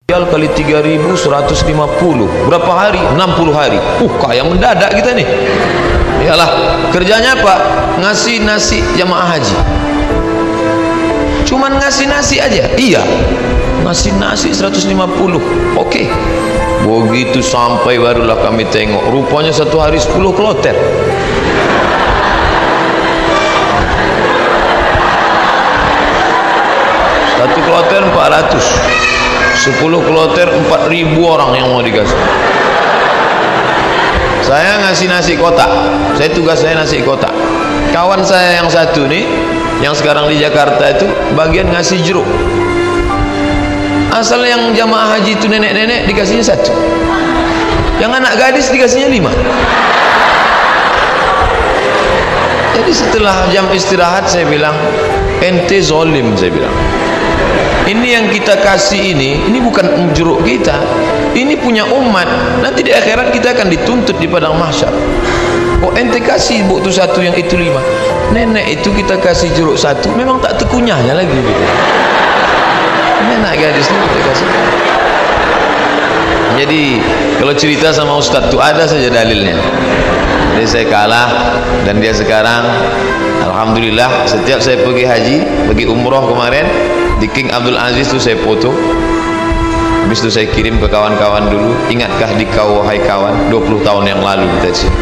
kali 3.150 berapa hari? 60 hari. Kaya mendadak kita nih. Iyalah, kerjanya apa? Ngasih nasi jamaah haji. Cuman ngasih nasi aja. Iya, ngasih nasi 150. Oke. Begitu sampai barulah kami tengok, rupanya satu hari 10 kloter. Satu kloter 400, 10 kloter 4.000 orang yang mau dikasih. Saya ngasih nasi kotak. Tugas saya nasi kotak. Kawan saya yang satu nih, yang sekarang di Jakarta itu bagian ngasih jeruk. Asal yang jamaah haji itu nenek-nenek dikasihnya 1, yang anak gadis dikasihnya 5. Jadi setelah jam istirahat saya bilang, ente zolim, saya bilang. Ini yang kita kasih ini bukan jeruk kita, ini punya umat. Nanti di akhirat kita akan dituntut di padang mahsyar. Ente kasih bu tu 1, yang itu 5. Nenek itu kita kasih jeruk 1, memang tak terkunyahnya lagi gitu. Nenek gadis ini kita kasih. Jadi kalau cerita sama Ustadz itu ada saja dalilnya. Jadi saya kalah dan dia sekarang alhamdulillah setiap saya pergi haji, pergi umroh kemarin di King Abdul Aziz itu saya foto. Habis itu saya kirim ke kawan-kawan dulu, ingatkah di kau wahai kawan, 20 tahun yang lalu kita di sini.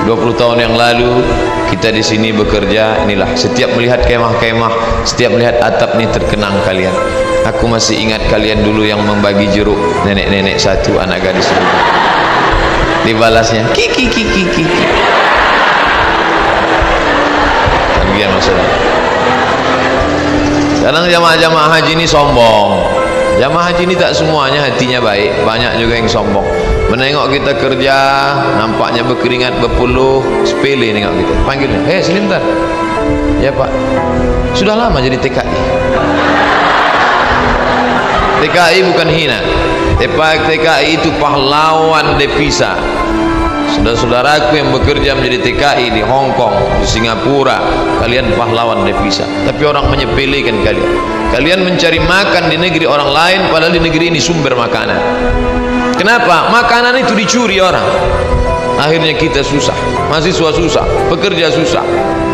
20 tahun yang lalu kita di sini bekerja. Inilah, setiap melihat kemah-kemah, setiap melihat atap ini terkenang kalian. Aku masih ingat kalian dulu yang membagi jeruk, nenek-nenek 1, anak gadis 2. Dibalasnya kiki. Bagian masalah. Sekarang jamaah-jamaah haji ini sombong. Jamaah haji ini tak semuanya hatinya baik, banyak juga yang sombong. Menengok kita kerja, nampaknya berkeringat, berpeluh, sepele nengok kita. Panggilnya, sini bentar. Ya Pak, sudah lama jadi TKI. TKI bukan hina. TKI itu pahlawan devisa. Saudara-saudaraku yang bekerja menjadi TKI di Hong Kong, di Singapura, kalian pahlawan devisa. Tapi orang menyepelekan kalian. Kalian mencari makan di negeri orang lain, padahal di negeri ini sumber makanan. Kenapa? Makanan itu dicuri orang. Akhirnya kita susah, mahasiswa susah, pekerja susah,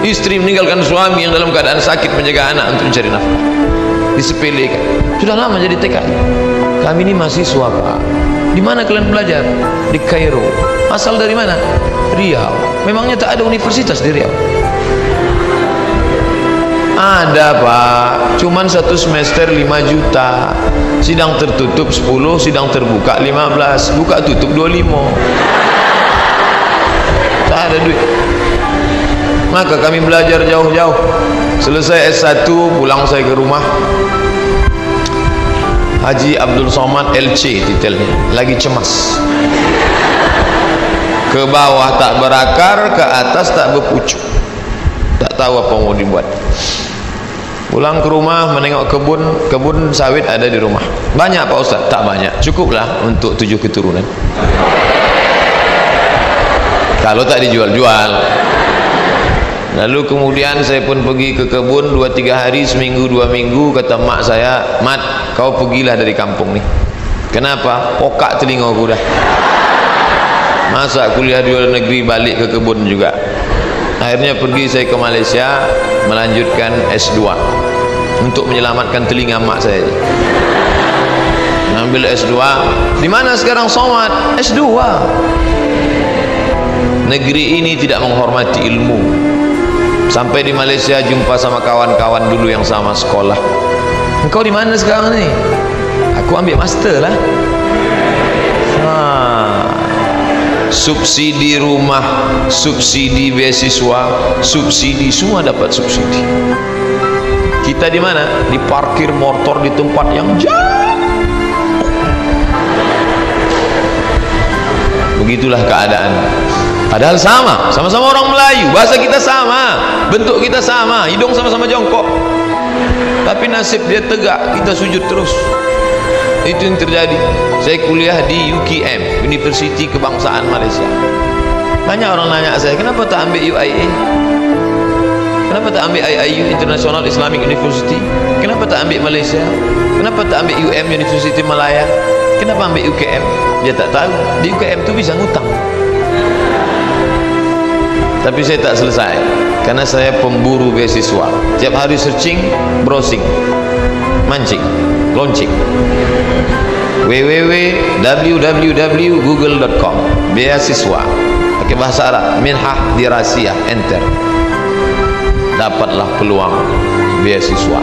istri meninggalkan suami yang dalam keadaan sakit menjaga anak untuk mencari nafkah. Disepelekan. Sudah lama jadi TKI. Kami ini mahasiswa Pak. Di mana kalian belajar? Di Kairo. Asal dari mana? Riau. Memangnya tak ada universitas di Riau? Ada Pak, cuman 1 semester 5 juta. Sidang tertutup 10, sidang terbuka 15, buka tutup 25. Tak ada duit. Maka kami belajar jauh-jauh. Selesai S1, pulang saya ke rumah. Haji Abdul Somad LC titelnya, lagi cemas. Ke bawah tak berakar, ke atas tak berpucuk. Tak tahu apa mau dibuat. Pulang ke rumah menengok kebun sawit ada di rumah. Banyak Pak Ustaz? Tak banyak, cukuplah untuk 7 keturunan. Kalau tak dijual-jual. Lalu kemudian saya pun pergi ke kebun 2-3 hari, seminggu 2 minggu. Kata mak saya, Mat, kau pergilah dari kampung nih. Kenapa? Pokak telinga aku dah. Masa kuliah di luar negeri balik ke kebun juga. Akhirnya pergi saya ke Malaysia melanjutkan S2 untuk menyelamatkan telinga mak saya. Mengambil S2. Di mana sekarang Somad? S2. Negeri ini tidak menghormati ilmu. Sampai di Malaysia jumpa sama kawan-kawan dulu yang sama sekolah. Engkau di mana sekarang nih? Aku ambil master lah. Subsidi rumah, subsidi beasiswa, subsidi, semua dapat subsidi. Kita di mana? Di parkir motor di tempat yang jauh. Begitulah keadaan. Padahal sama-sama orang Melayu, bahasa kita sama, bentuk kita sama, hidung sama-sama jongkok. Tapi nasib dia tegak, kita sujud terus. Itu yang terjadi. Saya kuliah di UKM, Universiti Kebangsaan Malaysia. Banyak orang nanya saya, kenapa tak ambil UIA? Kenapa tak ambil IIU, International Islamic University? Kenapa tak tak ambil Malaysia? Kenapa tak ambil UM, University Malaya? Kenapa ambil UKM? Dia tak tahu di UKM tu bisa ngutang. Tapi saya tak selesai karena saya pemburu beasiswa. Tiap hari searching, browsing, mancing, launching. www.google.com beasiswa pakai bahasa Arab, minhah dirasiyah, enter. Dapatlah peluang beasiswa.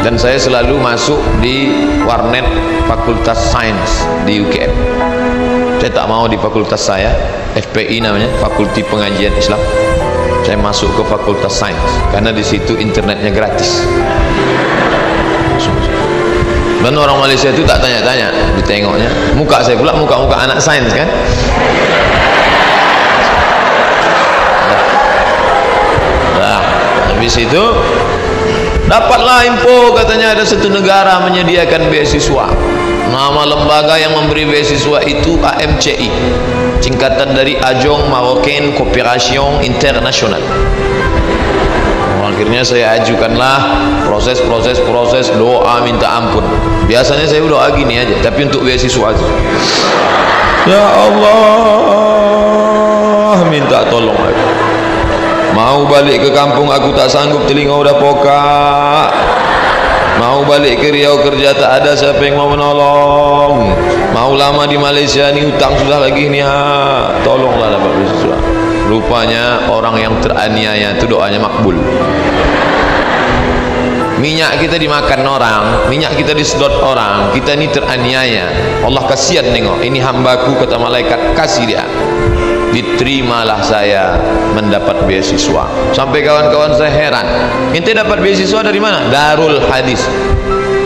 Dan saya selalu masuk di warnet Fakultas Sains di UKM. Saya tak mau di fakultas saya, FPI namanya, Fakulti Pengajian Islam. Saya masuk ke Fakultas Sains karena di situ internetnya gratis. Dan orang Malaysia itu tak tanya-tanya, ditengoknya muka saya pula, muka-muka anak sains kan. Nah, habis itu dapatlah info, katanya ada satu negara menyediakan beasiswa. Nama lembaga yang memberi beasiswa itu AMCI, singkatan dari Agence Marocaine Coopération Internationale. Akhirnya saya ajukanlah proses doa minta ampun. Biasanya saya doa gini aja, tapi untuk beasiswa aja. Ya Allah, minta tolong aku. Mau balik ke kampung aku tak sanggup, telinga udah pokak. Mau balik ke Riau kerja tak ada siapa yang mau menolong. Mau lama di Malaysia ni hutang sudah lagi ni, tolonglah dapat beasiswa. Rupanya orang yang teraniaya itu doanya makbul. Minyak kita dimakan orang, minyak kita disedot orang, kita ni teraniaya. Allah kasihan nengok, ini hambaku, kata malaikat, kasih dia. Diterimalah saya mendapat beasiswa. Sampai kawan-kawan saya heran, ente dapat beasiswa dari mana? Darul Hadis.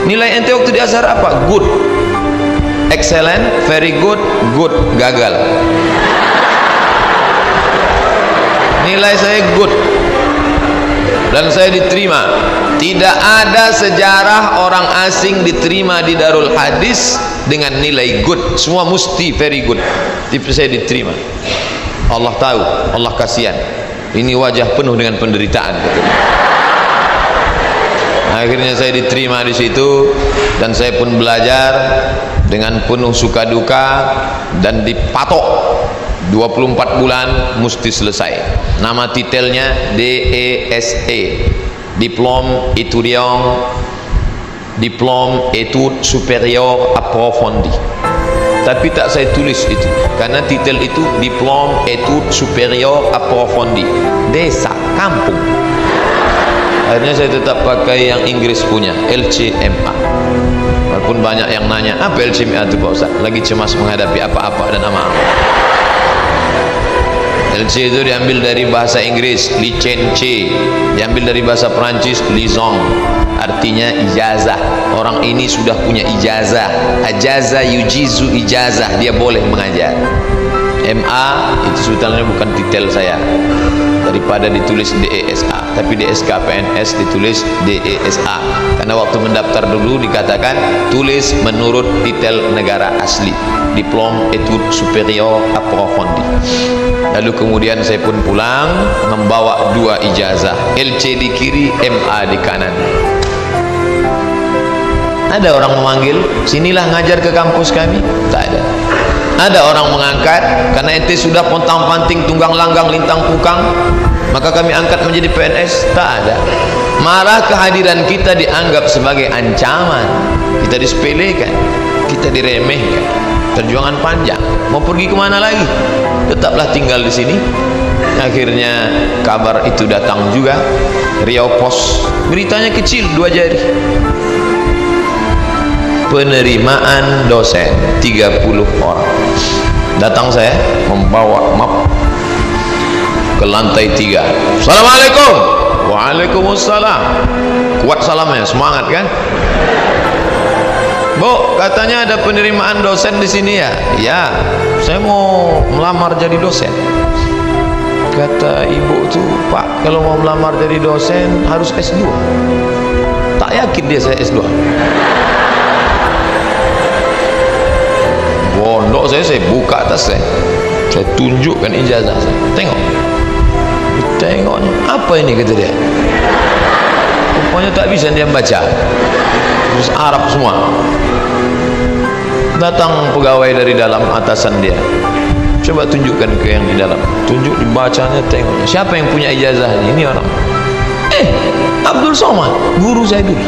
Nilai ente waktu di Azhar apa? Good, excellent, very good, good, gagal. Nilai saya good dan saya diterima. Tidak ada sejarah orang asing diterima di Darul Hadis dengan nilai good. Semua mesti very good, tapi saya diterima. Allah tahu, Allah kasihan. Ini wajah penuh dengan penderitaan. Akhirnya saya diterima di situ dan saya pun belajar dengan penuh suka duka dan dipatok 24 bulan mesti selesai. Nama titelnya DESE, Diplôme Études Supérieures Approfondies. Tapi tak saya tulis itu karena titel itu Diplôme Études Supérieures Approfondies, desa, kampung. Akhirnya saya tetap pakai yang Inggris punya, LCMA. Walaupun banyak yang nanya, apa LCMA itu Pak Ustaz? Lagi cemas menghadapi apa-apa dan apa-apa. LC itu diambil dari bahasa Inggris, licence, diambil dari bahasa Perancis, licence, artinya ijazah. Orang ini sudah punya ijazah, ajaza yujizu ijazah, dia boleh mengajar. MA itu sebetulnya bukan titel saya, daripada ditulis DESA, tapi DSK PNS ditulis DESA karena waktu mendaftar dulu dikatakan tulis menurut titel negara asli, Diplôme Études Supérieures Approfondies. Lalu kemudian saya pun pulang membawa 2 ijazah, LC di kiri, MA di kanan. Ada orang memanggil, sinilah ngajar ke kampus kami? Tak ada. Ada orang mengangkat karena ente sudah pontang panting, tunggang langgang, lintang pukang, maka kami angkat menjadi PNS? Tak ada. Malah kehadiran kita dianggap sebagai ancaman, kita disepelekan, kita diremehkan. Perjuangan panjang, mau pergi kemana lagi? Tetaplah tinggal di sini. Akhirnya kabar itu datang juga, Riau Pos, beritanya kecil 2 jari. Penerimaan dosen 30 orang. Datang saya membawa map ke lantai 3. Assalamualaikum. Waalaikumsalam. Kuat salamnya, semangat kan? Bu, katanya ada penerimaan dosen di sini ya? Ya, saya mau melamar jadi dosen. Kata ibu tuh, Pak, kalau mau melamar jadi dosen harus S2. Tak yakin dia saya S2. Pondok saya buka atas saya tunjukkan ijazah saya, tengoknya, apa ini kata dia, rupanya tak bisa dia baca. terus Arab semua. Datang pegawai dari dalam, atasan dia, coba tunjukkan ke yang di dalam. Tunjuk, dibacanya, tengok siapa yang punya ijazahnya. Ini orang, Abdul Somad, guru saya dulu.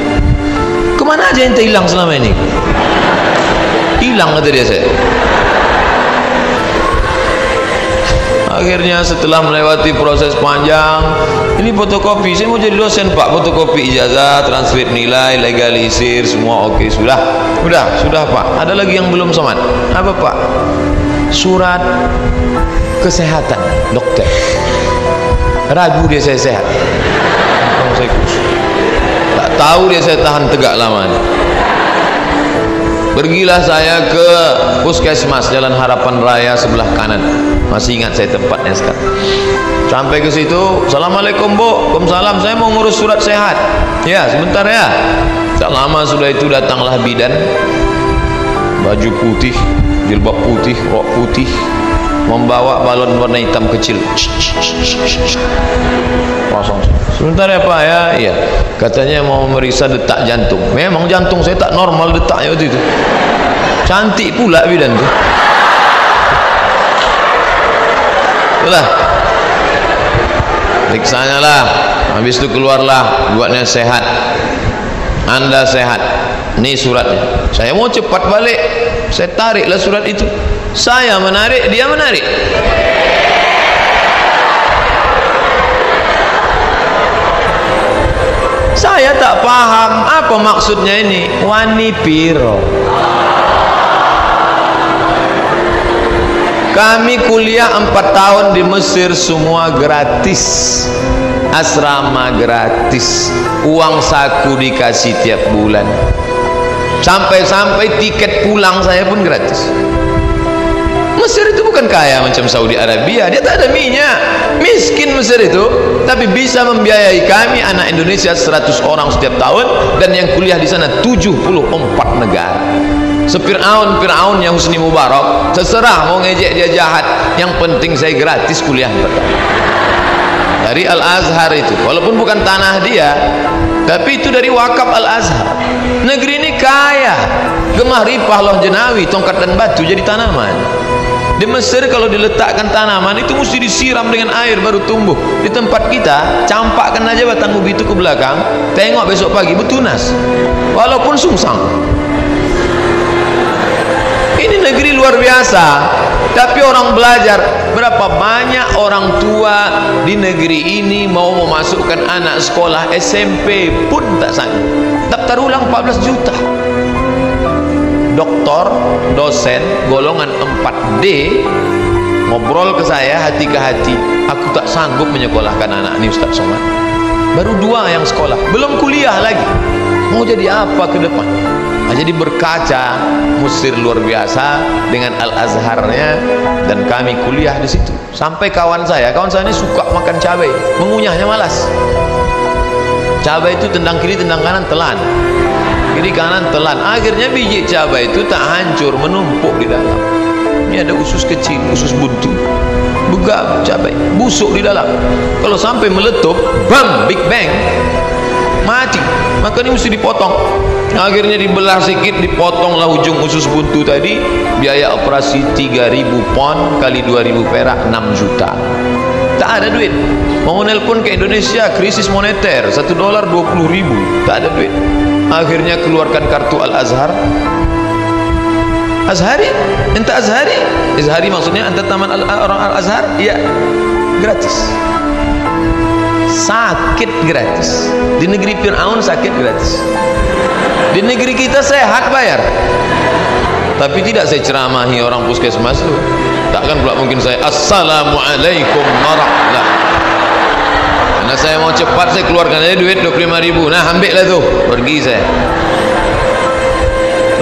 Kemana aja ente hilang selama ini? Hilang, kata dia saya. Akhirnya setelah melewati proses panjang, ini fotokopi, saya mau jadi dosen pak, fotokopi ijazah, transkrip nilai, legalisir, semua oke, sudah pak. Ada lagi yang belum Somad. Apa pak? Surat kesehatan dokter. Ragu dia saya sehat, tak tahu dia saya tahan tegak lama nih. Pergilah saya ke puskesmas Jalan Harapan Raya sebelah kanan. Masih ingat saya tempatnya sekarang. Sampai ke situ, assalamualaikum bu, waalaikumsalam, saya mau ngurus surat sehat. Ya sebentar ya. Tak lama sudah itu datanglah bidan, baju putih, jilbab putih, rok putih, membawa balon warna hitam kecil. Pasang. Sebentar ya pak ya. Iya, katanya mau memeriksa detak jantung. Memang jantung saya tak normal detaknya waktu itu. Cantik pula bidan tuh. Itulah, periksanya lah. Habis itu keluarlah, buatnya sehat. Anda sehat. Ini suratnya. Saya mau cepat balik, saya tariklah surat itu. Saya menarik, dia menarik. Saya tak paham apa maksudnya ini. Wani piro. Kami kuliah 4 tahun di Mesir, semua gratis, asrama gratis, uang saku dikasih tiap bulan, sampai tiket pulang saya pun gratis. Mesir itu bukan kaya macam Saudi Arabia, dia tak ada minyak, miskin Mesir itu, tapi bisa membiayai kami anak Indonesia 100 orang setiap tahun, dan yang kuliah di sana 74 negara. Fir'aunnya Husni Mubarak, terserah mau ngejek dia jahat, yang penting saya gratis kuliah dari Al-Azhar itu, walaupun bukan tanah dia, tapi itu dari wakaf Al-Azhar. Negeri ini kaya, Gemah Ripah, Loh Jenawi, tongkat dan batu jadi tanaman. Di Mesir kalau diletakkan tanaman itu mesti disiram dengan air baru tumbuh. Di tempat kita campakkan aja batang ubi itu ke belakang, tengok besok pagi bertunas, walaupun sungsang. Ini negeri luar biasa, tapi orang belajar. Berapa banyak orang tua di negeri ini mau memasukkan anak sekolah SMP pun tak sanggup. Daftar ulang 14 juta. Doktor, dosen, golongan 4D ngobrol ke saya hati ke hati, aku tak sanggup menyekolahkan anak ini Ustaz Somad. Baru 2 yang sekolah, belum kuliah lagi. Mau jadi apa ke depan? Nah, jadi berkaca Mesir luar biasa dengan Al-Azharnya, dan kami kuliah di situ. Sampai kawan saya ini suka makan cabai, mengunyahnya malas. Cabai itu tendang kiri tendang kanan telan, kiri kanan telan. Akhirnya biji cabai itu tak hancur, menumpuk di dalam. Ini ada usus kecil, usus buntu, begap cabai, busuk di dalam. Kalau sampai meletup, bam, big bang, mati. Maka ini mesti dipotong. Akhirnya dibelah sedikit, dipotonglah ujung usus buntu tadi. Biaya operasi 3.000 pon kali 2.000 perak, 6 juta. Tak ada duit. Mau nelpon ke Indonesia, krisis moneter, $1 20.000, tak ada duit. Akhirnya keluarkan kartu Al-Azhar. Azhari? Enta Azhari? Azhari maksudnya enta taman orang Al-Azhar? Iya, gratis. Sakit gratis. Di negeri Fir'aun sakit gratis. Di negeri kita sehat bayar. Tapi tidak saya ceramahi orang puskesmas itu. Takkan pula mungkin saya assalamualaikum warahmatullahi. Karena saya mau cepat, saya keluarkan aja duit 25.000. Nah ambillah tuh, pergi saya.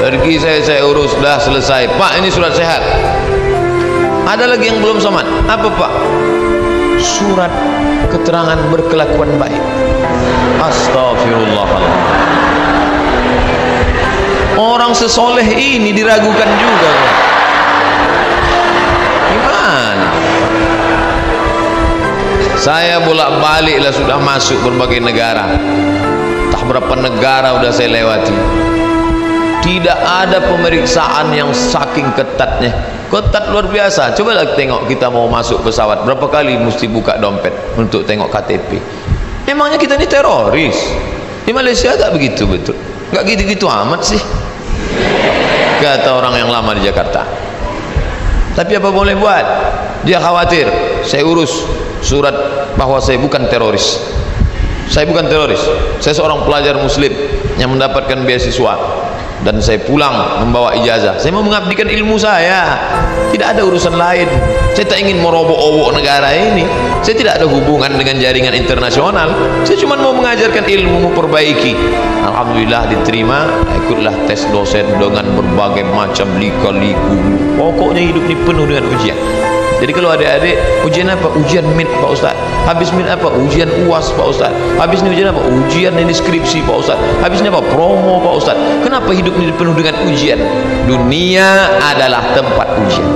Pergi saya urus, dah selesai. Pak ini surat sehat. Ada lagi yang belum Somad. Apa pak? Surat keterangan berkelakuan baik. Astagfirullahaladzim. Orang sesoleh ini diragukan juga. Gimana? Saya bolak-balik lah sudah masuk berbagai negara. Tak berapa negara sudah saya lewati. Tidak ada pemeriksaan yang saking ketatnya, ketat luar biasa. Cobalah tengok, kita mau masuk pesawat berapa kali mesti buka dompet untuk tengok KTP. Emangnya kita ini teroris? Di Malaysia tak begitu, betul? Gak gitu-gitu amat sih, kata orang yang lama di Jakarta. Tapi apa boleh buat? Dia khawatir, saya urus surat bahwa saya bukan teroris. Saya bukan teroris, saya seorang pelajar muslim yang mendapatkan beasiswa, dan saya pulang membawa ijazah. Saya mau mengabdikan ilmu saya, tidak ada urusan lain. Saya tak ingin merobok-obok negara ini. Saya tidak ada hubungan dengan jaringan internasional. Saya cuma mau mengajarkan ilmu, memperbaiki. Alhamdulillah diterima. Ikutlah tes dosen dengan berbagai macam lika-liku. Pokoknya hidup ini penuh dengan ujian. Jadi kalau adik-adik, ujian apa? Ujian MIT Pak Ustaz. Habis MIT apa? Ujian UAS Pak Ustaz. Habis ini ujian apa? Ujian ini skripsi Pak Ustaz. Habis ini apa? Promo Pak Ustaz. Kenapa hidup ini penuh dengan ujian? Dunia adalah tempat ujian.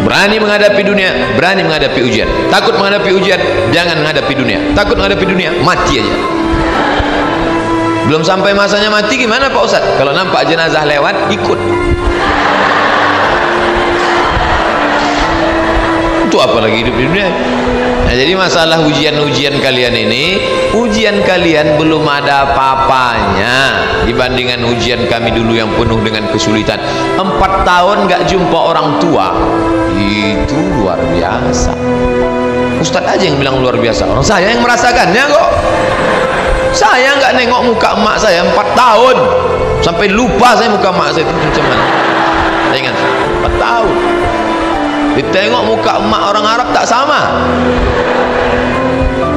Berani menghadapi dunia, berani menghadapi ujian. Takut menghadapi ujian, jangan menghadapi dunia. Takut menghadapi dunia, mati aja. Belum sampai masanya mati, gimana Pak Ustaz? Kalau nampak jenazah lewat, ikut. Itu apalagi hidup di dunia. Nah, jadi masalah ujian-ujian kalian ini, ujian kalian belum ada apa-apanya dibandingkan ujian kami dulu yang penuh dengan kesulitan. 4 tahun gak jumpa orang tua, itu luar biasa. Ustadz aja yang bilang luar biasa, orang saya yang merasakannya kok. Saya nggak nengok muka emak saya 4 tahun, sampai lupa saya muka emak saya itu macam mana. Saya ingat 4 tahun. Ditengok muka emak orang Arab tak sama.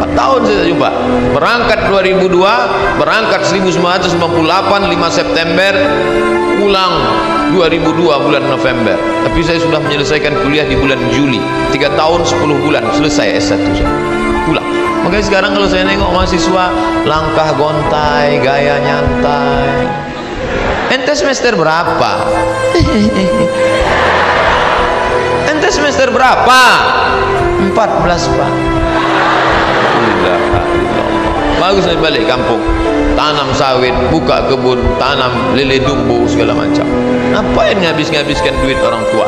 4 tahun saya tak jumpa. Berangkat 2002, berangkat 1998 5 September, pulang 2002 bulan November. Tapi saya sudah menyelesaikan kuliah di bulan Juli. 3 tahun 10 bulan selesai S1 saya. Pulang. Makanya sekarang kalau saya nengok mahasiswa, langkah gontai, gaya nyantai. Ente semester berapa? Ente semester berapa? 14 Pak. Bagus nih balik kampung, tanam sawit, buka kebun, tanam lele dumbo segala macam. Ngapain ngabis-ngabiskan duit orang tua?